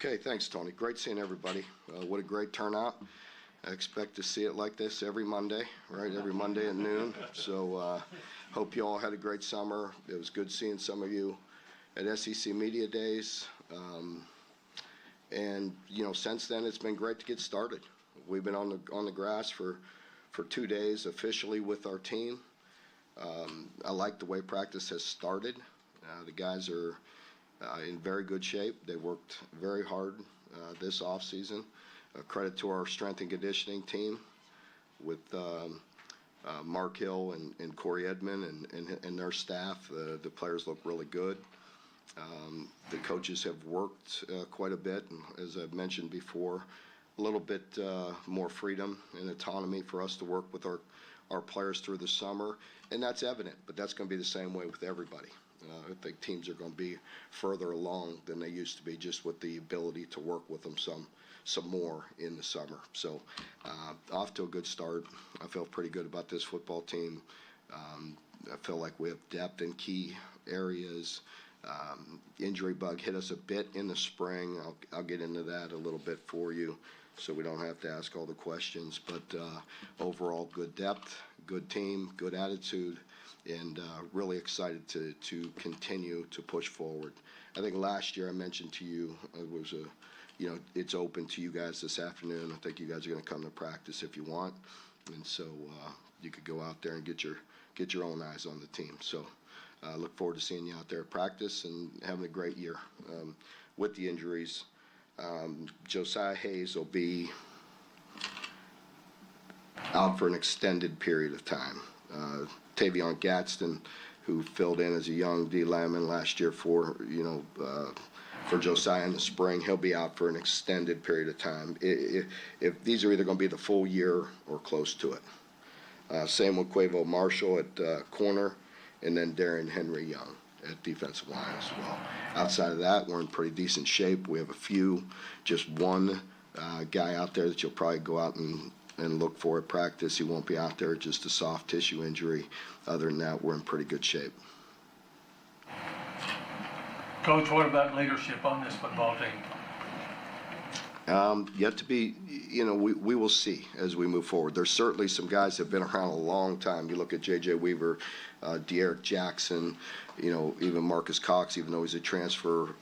Okay, thanks, Tony. Great seeing everybody. What a great turnout. I expect to see it like this every Monday, right? Every Monday at noon. So hope you all had a great summer. It was good seeing some of you at SEC Media Days. And, since then, it's been great to get started. We've been on the grass for 2 days officially with our team. I like the way practice has started. The guys are in very good shape. They worked very hard this offseason. Credit to our strength and conditioning team with Mark Hill and Corey Edmond and their staff. The players look really good. The coaches have worked quite a bit, and as I've mentioned before, a little bit more freedom and autonomy for us to work with our players through the summer, and that's evident, but that's going to be the same way with everybody. I think teams are going to be further along than they used to be, just with the ability to work with them some more in the summer. So off to a good start. I feel pretty good about this football team. I feel like we have depth in key areas. Injury bug hit us a bit in the spring. I'll get into that a little bit for you so we don't have to ask all the questions. But overall, good depth, good team, good attitude, and really excited to continue to push forward. I think last year I mentioned to you it was it's open to you guys this afternoon. I think you guys are going to come to practice if you want, and so you could go out there and get your own eyes on the team. So I look forward to seeing you out there at practice and having a great year. With the injuries, Josiah Hayes will be out for an extended period of time. Tavion Gadsden, who filled in as a young D lineman last year for Josiah in the spring, he'll be out for an extended period of time. If these are either going to be the full year or close to it. Same with Quavo Marshall at corner, and then Darian Henry Young at defensive line as well. Outside of that, we're in pretty decent shape. We have just one guy out there that you'll probably go out and look for at practice. He won't be out there, just a soft tissue injury. Other than that, we're in pretty good shape. Coach, what about leadership on this football team? Yet to be, we will see as we move forward. There's certainly some guys that have been around a long time. You look at J.J. Weaver, De'Eric Jackson, even Marcus Cox, even though he's a transfer,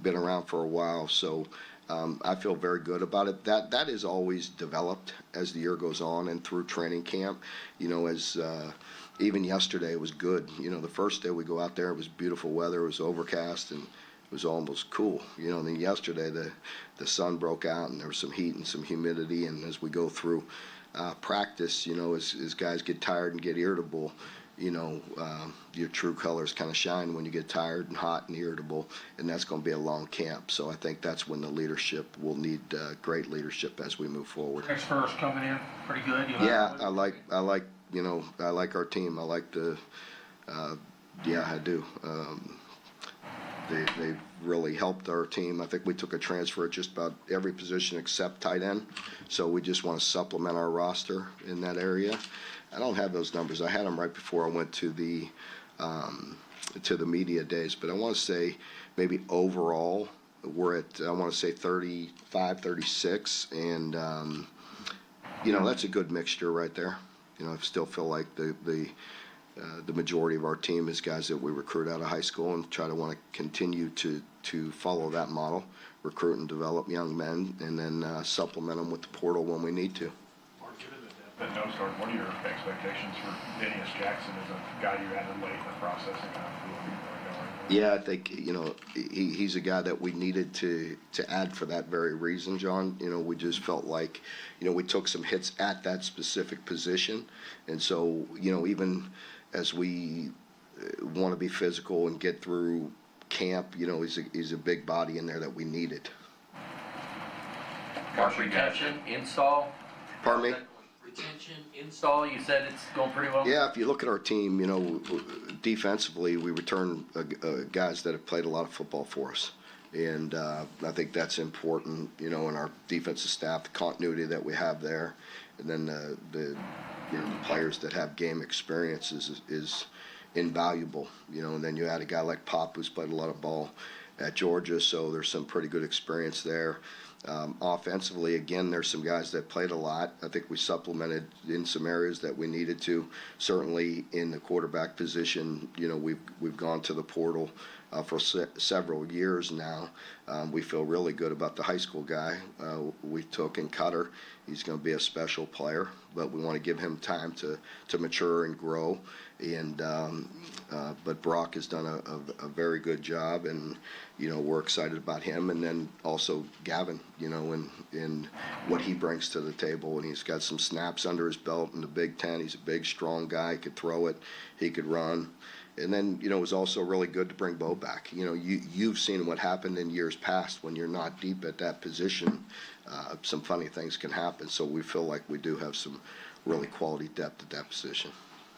been around for a while. So I feel very good about it. That is always developed as the year goes on and through training camp. Even yesterday it was good. The first day we go out there, it was beautiful weather. It was overcast and it was almost cool. And then yesterday the sun broke out and there was some heat and some humidity. And as we go through practice, as guys get tired and get irritable, your true colors kind of shine when you get tired and hot and irritable, and that's going to be a long camp. So I think that's when the leadership will need great leadership as we move forward. Transfers coming in pretty good. I like our team. I like I do. They've really helped our team. I think we took a transfer at just about every position except tight end, so we just want to supplement our roster in that area. I don't have those numbers. I had them right before I went to the media days, but I want to say maybe overall we're at, I want to say 35, 36, and that's a good mixture right there. I still feel like the majority of our team is guys that we recruit out of high school and try to want to continue to follow that model, recruit and develop young men, and then supplement them with the portal when we need to. At no start, what are your expectations for Dennis Jackson as a guy you added late in the process and kind of Yeah, I think he's a guy that we needed to add for that very reason, John. We just felt like we took some hits at that specific position, and so even as we want to be physical and get through camp, he's a big body in there that we needed. Mark, retention, install. Pardon me? Retention, install, you said it's going pretty well? Yeah, if you look at our team, defensively, we return guys that have played a lot of football for us. And I think that's important, in our defensive staff, the continuity that we have there. And then the players that have game experience is invaluable, and then you add a guy like Pop who's played a lot of ball at Georgia, so there's some pretty good experience there. Offensively, again, there's some guys that played a lot. I think we supplemented in some areas that we needed to. Certainly in the quarterback position, we've gone to the portal for several years now. We feel really good about the high school guy we took in Cutter. He's going to be a special player, but we want to give him time to mature and grow. But Brock has done a very good job, and we're excited about him. And then also Gavin, and what he brings to the table, and he's got some snaps under his belt in the Big Ten. He's a big, strong guy. He could throw it. He could run. And then, it was also really good to bring Bo back. You've seen what happened in years past when you're not deep at that position. Some funny things can happen. So we feel like we do have some really quality depth at that position.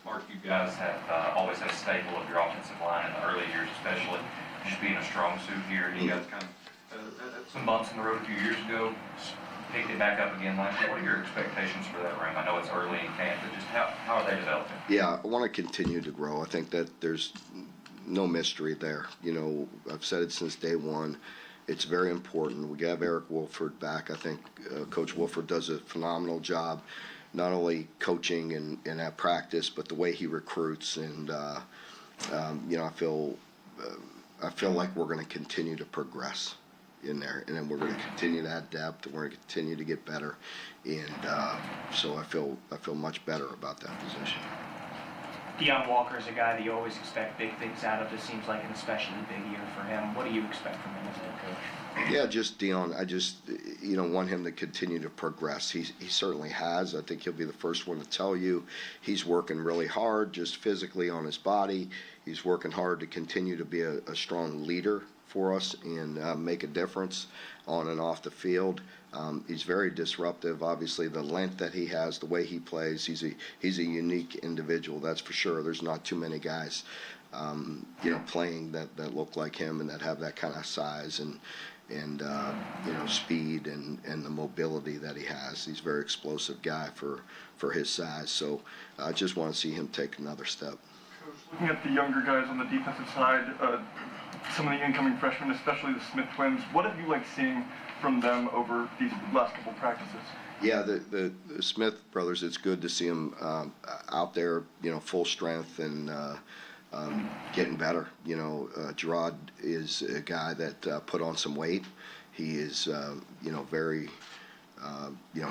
Mark, you guys have always had a staple of your offensive line in the early years, especially just being a strong suit here. You guys kind of some bumps in the road a few years ago, picked it back up again last year. What are your expectations for that room? I know it's early in camp, but just how are they developing? Yeah, I want to continue to grow. I think that there's no mystery there. I've said it since day one. It's very important. We have Eric Wolford back. I think Coach Wolford does a phenomenal job, not only coaching and at practice, but the way he recruits. And I feel like we're going to continue to progress in there, and then we're going to continue to add depth, and we're going to continue to get better. And so I feel much better about that position. Deion Walker is a guy that you always expect big things out of. This seems like an especially big year for him. What do you expect from him as a head coach? Yeah, just Deion. I just want him to continue to progress. He certainly has. I think he'll be the first one to tell you he's working really hard, just physically on his body. He's working hard to continue to be a strong leader for us and make a difference on and off the field. He's very disruptive. Obviously, the length that he has, the way he plays, he's a unique individual. That's for sure. There's not too many guys, playing that look like him and that have that kind of size and speed and the mobility that he has. He's a very explosive guy for his size. So I just want to see him take another step. Looking at the younger guys on the defensive side, some of the incoming freshmen, especially the Smith twins, what have you liked seeing from them over these last couple practices? Yeah, the Smith brothers, it's good to see them out there, full strength and getting better. Gerard is a guy that put on some weight. He is, very,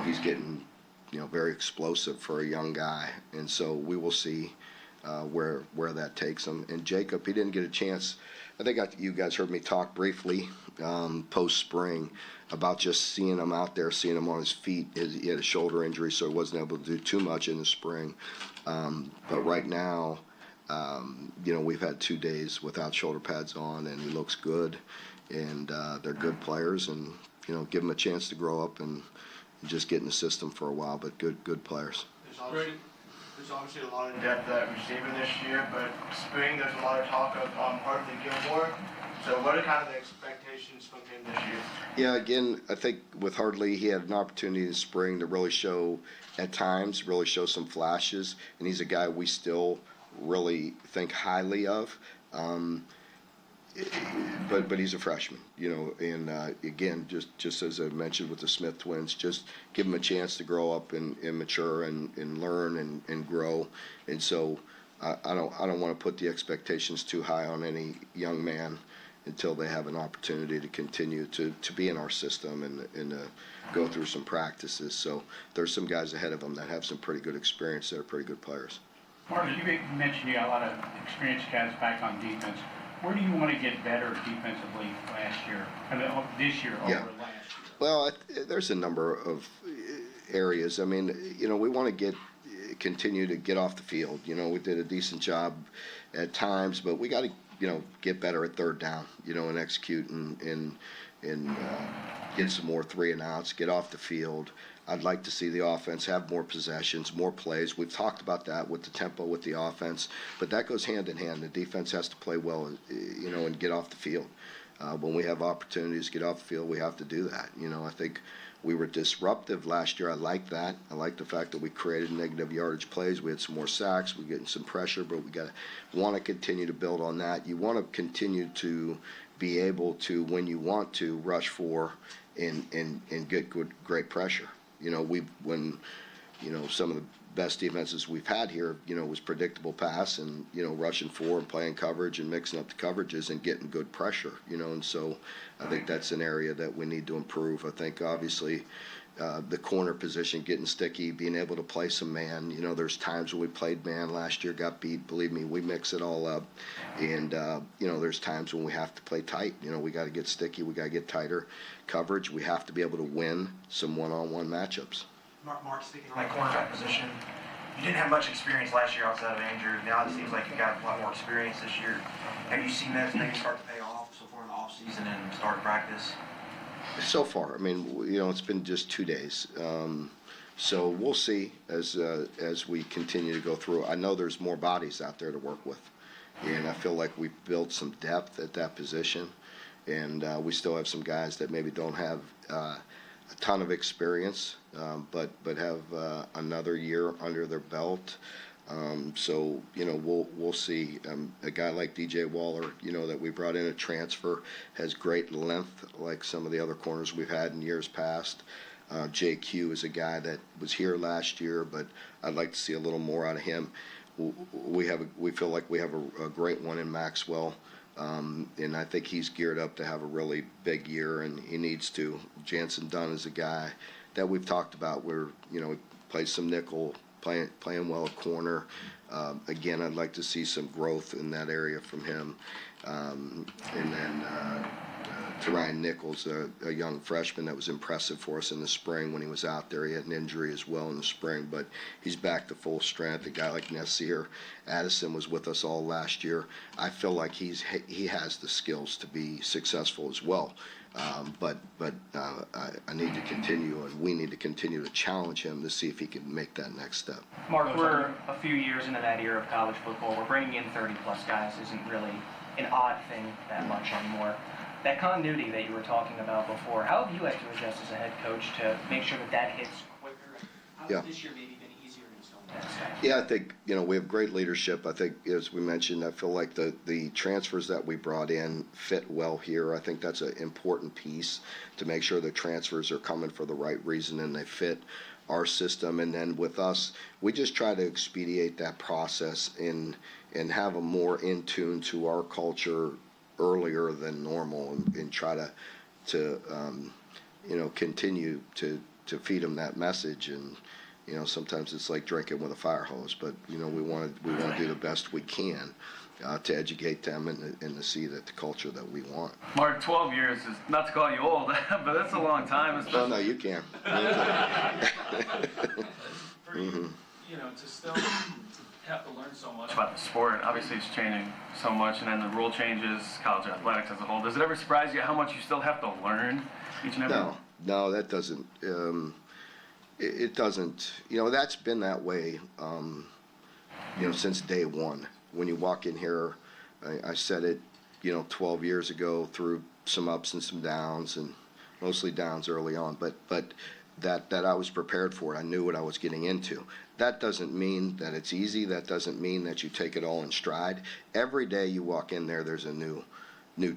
he's getting, very explosive for a young guy. And so we will see where that takes him. And Jacob, he didn't get a chance. I think you guys heard me talk briefly post-spring about just seeing him out there, seeing him on his feet. He had a shoulder injury, so he wasn't able to do too much in the spring. But right now, we've had 2 days without shoulder pads on, and he looks good. And they're good players, and give them a chance to grow up and just get in the system for a while. But good players. There's obviously a lot of depth at receiver this year, but spring there's a lot of talk of Hartley Gilmore. So what are kind of the expectations from him this year? Yeah, again, I think with Hartley, he had an opportunity in spring to really show, at times, really show some flashes, and he's a guy we still really think highly of. But he's a freshman, and again, just as I mentioned with the Smith twins, just give him a chance to grow up and mature and learn and grow. And so I don't want to put the expectations too high on any young man until they have an opportunity to continue to be in our system and go through some practices. So there's some guys ahead of them that have some pretty good experience that are pretty good players. Mark, you mentioned you got a lot of experienced guys back on defense. Where do you want to get better defensively this year over last year? Well, there's a number of areas. I mean, we want to continue to get off the field. We did a decent job at times, but we got to, get better at third down, and execute and get some more 3 and outs, get off the field. I'd like to see the offense have more possessions, more plays. We've talked about that with the tempo with the offense, but that goes hand in hand. The defense has to play well, and get off the field. When we have opportunities to get off the field, we have to do that. I think we were disruptive last year. I like that. I like the fact that we created negative yardage plays. We had some more sacks. We're getting some pressure, but we want to continue to build on that. You want to continue to be able to, when you want to, rush for and get great pressure. When some of the best defenses we've had here, was predictable pass and, rushing for and playing coverage and mixing up the coverages and getting good pressure, and so I think that's an area that we need to improve. I think obviously the corner position, getting sticky, being able to play some man. There's times when we played man last year, got beat. Believe me, we mix it all up. And, there's times when we have to play tight. We got to get sticky. We got to get tighter coverage. We have to be able to win some one-on-one matchups. Mark, speaking of my cornerback position, you didn't have much experience last year outside of Andrew. Now it seems like you got a lot more experience this year. Have you seen those things start to pay off so far in the offseason and start practice? So far, I mean, it's been just 2 days. So we'll see as we continue to go through. I know there's more bodies out there to work with. And I feel like we've built some depth at that position. And we still have some guys that maybe don't have a ton of experience, but have another year under their belt. So we'll see. A guy like DJ Waller, that we brought in a transfer, has great length, like some of the other corners we've had in years past. JQ is a guy that was here last year, but I'd like to see a little more out of him. We feel like we have a great one in Maxwell. And I think he's geared up to have a really big year, and he needs to. Jansen Dunn is a guy that we've talked about where, he plays some nickel, playing well at corner. Again, I'd like to see some growth in that area from him. And then Ryan Nichols, a young freshman that was impressive for us in the spring when he was out there. He had an injury as well in the spring, but he's back to full strength. A guy like Nasir Addison was with us all last year. I feel like he has the skills to be successful as well. But I need to continue, and we need to continue to challenge him to see if he can make that next step. Mark, we're a few years into that era of college football. We're bringing in 30-plus guys isn't really an odd thing that much anymore. That continuity that you were talking about before, how have you had to adjust as a head coach to make sure that hits quicker? How has this year maybe been easier in installing that staff? Yeah, I think, we have great leadership. I think, as we mentioned, I feel like the transfers that we brought in fit well here. I think that's an important piece to make sure the transfers are coming for the right reason and they fit our system. And then with us, we just try to expedite that process and have them more in tune to our culture earlier than normal, and try to continue to feed them that message. And sometimes it's like drinking with a fire hose, but we want to do the best we can to educate them and to see that the culture that we want. Mark, 12 years is not to call you old, but that's a long time. Oh no, you can. For you, to still have to learn so much About the sport, obviously it's changing so much, and then the rule changes, college athletics as a whole. Does it ever surprise you how much you still have to learn each and every? No, that doesn't. It doesn't. That's been that way. Since day one. When you walk in here, I said it, 12 years ago, through some ups and some downs, and mostly downs early on. But that I was prepared for it. I knew what I was getting into. That doesn't mean that it's easy. That doesn't mean that you take it all in stride. Every day you walk in there, there's a new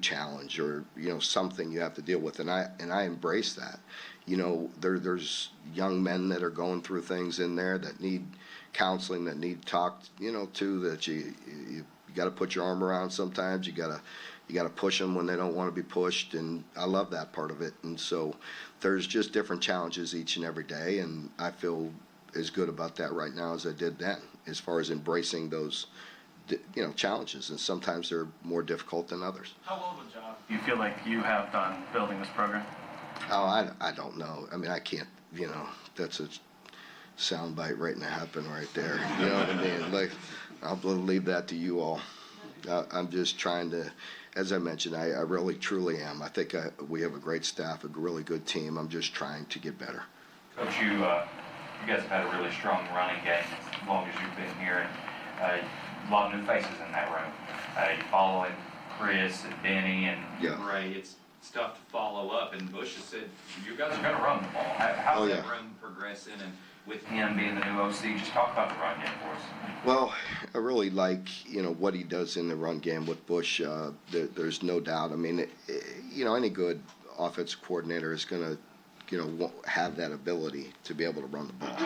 challenge, or something you have to deal with, and I embrace that. There's young men that are going through things in there that need counseling, that need talked to, that you got to put your arm around sometimes. You got to push them when they don't want to be pushed, and I love that part of it. And so there's just different challenges each and every day, and I feel as good about that right now as I did then, as far as embracing those challenges, and sometimes they're more difficult than others. How well of a job Do you feel like you have done building this program? Oh, I don't know. I mean, I can't, that's a soundbite waiting to happen right there. You know what I mean? Like, I'll leave that to you all. I'm just trying to, as I mentioned, I really truly am. I think we have a great staff, a really good team. I'm just trying to get better. Coach, you guys have had a really strong running game as long as you've been here, and a lot of new faces in that room. Following Chris and Benny and Ray, it's tough to follow up. And Bush has said, you guys are going to run the ball. How's that run progressing? And with him being the new OC, just talk about the run game for us. Well, I really like, what he does in the run game with Bush. There's no doubt. I mean, any good offensive coordinator is going to, have that ability to be able to run the ball.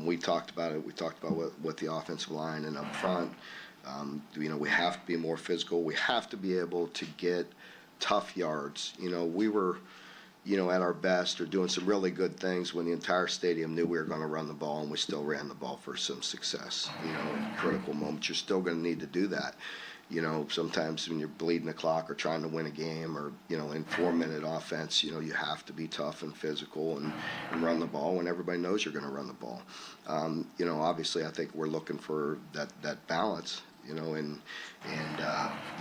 We talked about it. We talked about with the offensive line and up front. We have to be more physical. We have to be able to get tough yards. We were, at our best or doing some really good things when the entire stadium knew we were going to run the ball, and we still ran the ball for some success. In critical moments, you're still going to need to do that. Sometimes when you're bleeding the clock or trying to win a game or, in 4-minute offense, you have to be tough and physical and run the ball when everybody knows you're going to run the ball. Obviously I think we're looking for that balance, and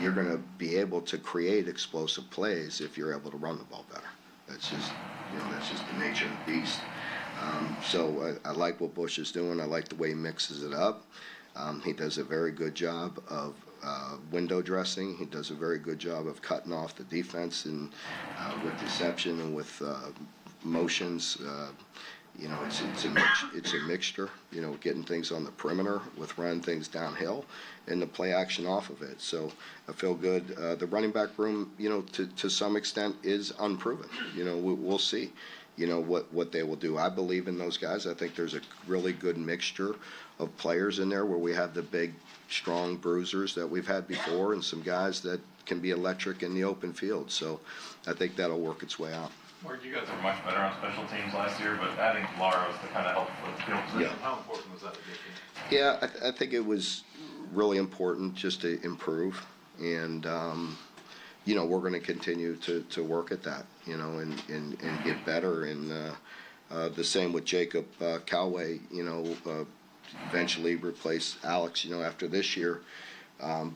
you're going to be able to create explosive plays if you're able to run the ball better. That's just the nature of the beast. So I like what Bush is doing. I like the way he mixes it up. He does a very good job of window dressing. He does a very good job of cutting off the defense and with deception and with motions. It's a mixture. Getting things on the perimeter with running things downhill and the play action off of it. So I feel good. The running back room, to some extent is unproven. We'll see. What they will do. I believe in those guys. I think there's a really good mixture of players in there where we have the big, strong bruisers that we've had before and some guys that can be electric in the open field. So I think that'll work its way out. Mark, you guys were much better on special teams last year, but adding Laros to kind of help with the field position, how important was that addition? Yeah, I think it was really important just to improve. And, we're going to continue to work at that, and get better. And the same with Jacob Callaway, eventually replace Alex, after this year.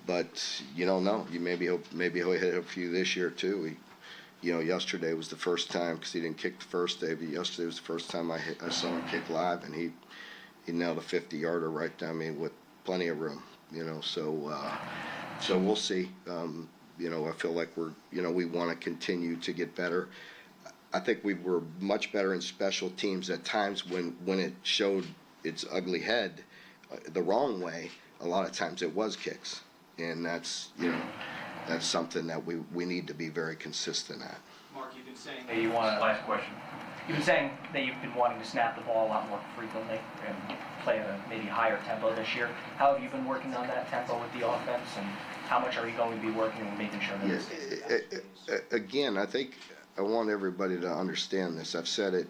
But you don't know. Maybe he'll hit a few this year too. Yesterday was the first time, because he didn't kick the first day, but yesterday was the first time I saw him kick live, and he nailed a 50-yarder right down me with plenty of room. So we'll see. I feel like we want to continue to get better. I think we were much better in special teams at times when it showed its ugly head the wrong way. A lot of times it was kicks, and that's something that we need to be very consistent at. Mark, you've been saying that you want to. Last question. You've been saying that you've been wanting to snap the ball a lot more frequently and play at a maybe higher tempo this year. How have you been working on that tempo with the offense, and how much are you going to be working on making sure that it's Again, I think I want everybody to understand this. I've said it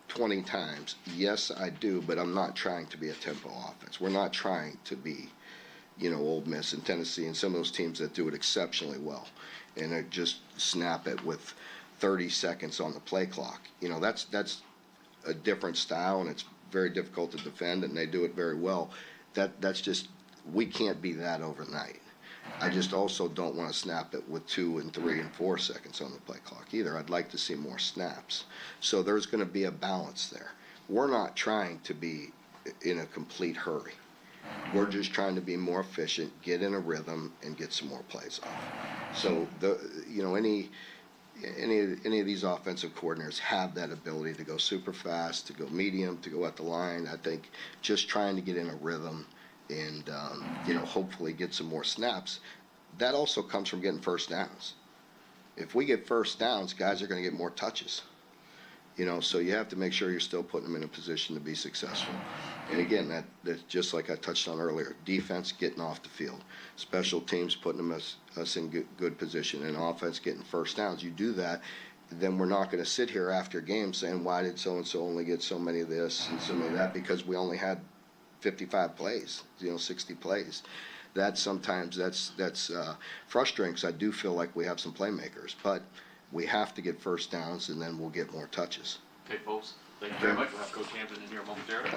20 times. Yes, I do, but I'm not trying to be a tempo offense. We're not trying to be, Ole Miss and Tennessee and some of those teams that do it exceptionally well, and they just snap it with 30 seconds on the play clock. That's a different style, and it's very difficult to defend, and they do it very well. That's just, we can't be that overnight. I just also don't want to snap it with 2 and 3 and 4 seconds on the play clock either. I'd like to see more snaps. So there's going to be a balance there. We're not trying to be in a complete hurry. We're just trying to be more efficient, get in a rhythm, and get some more plays off. So any of these offensive coordinators have that ability to go super fast, to go medium, to go at the line. I think just trying to get in a rhythm and hopefully get some more snaps. That also comes from getting first downs. If we get first downs, guys are going to get more touches. So you have to make sure you're still putting them in a position to be successful. And again, that's just like I touched on earlier. Defense getting off the field, special teams putting us in good position, and offense getting first downs. You do that, then we're not going to sit here after games saying, why did so and so only get so many of this and so many of that? Because we only had 55 plays, 60 plays. That's frustrating, because I do feel like we have some playmakers, but we have to get first downs, and then we'll get more touches. Okay, folks, thank you very much. We'll have Coach Hampton in here momentarily.